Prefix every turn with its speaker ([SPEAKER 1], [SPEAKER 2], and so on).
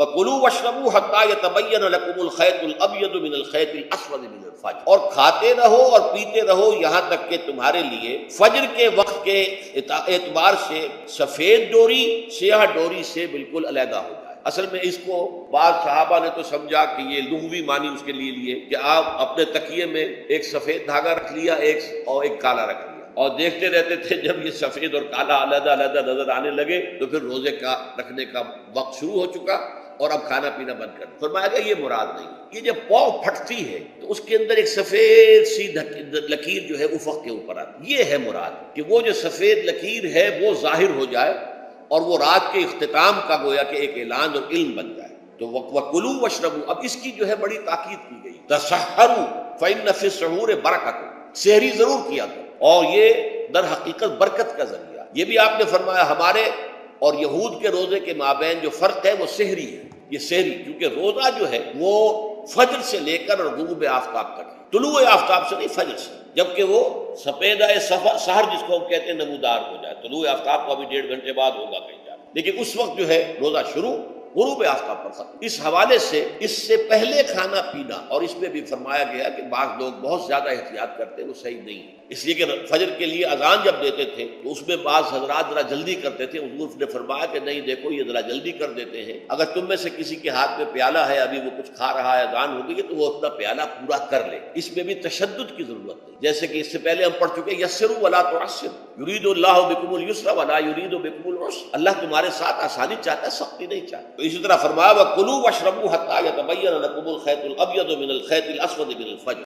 [SPEAKER 1] وَكُلُوا وَاشْرَبُوا حَتَّى يَتَبَيَّنَ لَكُمُ الْخَيْطُ الْأَبْيَضُ مِنَ الْخَيْطِ الْأَسْوَدِ مِنَ الْفَجْرِ، اور کھاتے رہو اور پیتے رہو یہاں تک کہ تمہارے لیے فجر کے وقت کے اعتبار سے سفید ڈوری سیاہ ڈوری سے بالکل علیحدہ ہو جائے۔ اصل میں اس کو بعض صحابہ نے تو سمجھا کہ یہ لغوی معنی اس کے لیے کہ آپ اپنے تکیے میں ایک سفید دھاگا رکھ لیا ایک کالا رکھ لیا، اور دیکھتے رہتے تھے جب یہ سفید اور کالا علیحدہ علیحدہ نظر آنے لگے تو پھر روزے کا رکھنے کا وقت شروع ہو چکا اور اب کھانا پینا بند کر۔ فرمایا گیا یہ مراد نہیں، یہ جب پاؤں پھٹتی ہے تو اس کے اندر ایک سفید سی لکیر جو ہے افق کے اوپر آتی، یہ ہے مراد کہ وہ جو سفید لکیر ہے وہ ظاہر ہو جائے اور وہ رات کے اختتام کا گویا کہ ایک اعلان اور علم بن جائے۔ تو وَكُلُوا وَاشْرَبُوا، اب اس کی جو ہے بڑی تاکید کی گئی، تَسَحَّرُوا فَإِنَّ فِي السُّحُورِ بَرَكَةٌ، سحری ضرور کیا کرو، اور یہ در حقیقت برکت کا ذریعہ۔ یہ بھی آپ نے فرمایا ہمارے اور یہود کے روزے کے مابین جو فرق ہے وہ سحری ہے، یہ سحری، کیونکہ روزہ جو ہے وہ فجر سے لے کر اور غروب آفتاب تک ہے، طلوع آفتاب سے نہیں، فجر سے، جبکہ وہ سفیدہ سحر جس کو ہم کہتے ہیں نمودار ہو جائے، طلوع آفتاب کو ابھی 1.5 گھنٹے بعد ہوگا کہیں جانا، لیکن اس وقت جو ہے روزہ شروع، غروب آفتاب پر ختم۔ اس حوالے سے اس سے پہلے کھانا پینا، اور اس میں بھی فرمایا گیا کہ بعض لوگ بہت زیادہ احتیاط کرتے ہیں، وہ صحیح نہیں ہے، اس لیے کہ فجر کے لیے اذان جب دیتے تھے تو اس میں بعض حضرات ذرا جلدی کرتے تھے، حضور نے فرمایا کہ نہیں دیکھو یہ ذرا جلدی کر دیتے ہیں، اگر تم میں سے کسی کے ہاتھ میں پیالہ ہے ابھی وہ کچھ کھا رہا ہے اذان ہو گئی ہے تو وہ اپنا پیالہ پورا کر لے، اس میں بھی تشدد کی ضرورت نہیں، جیسے کہ اس سے پہلے ہم پڑھ چکے یسروا ولا تعسروا یرید اللہ بکم اليسر ولا یرید بکم العسر، اللہ تمہارے ساتھ آسانی چاہتا ہے، سختی نہیں چاہتا۔ تو اسی طرح فرمایا وَكُلُوا وَاشْرَبُوا حَتَّى يَتَبَيَّنَ لَكُمُ الْخَيْطُ الْأَبْيَضُ مِنَ الْخَيْطِ الْأَسْوَدِ مِنَ الْفَجْرِ۔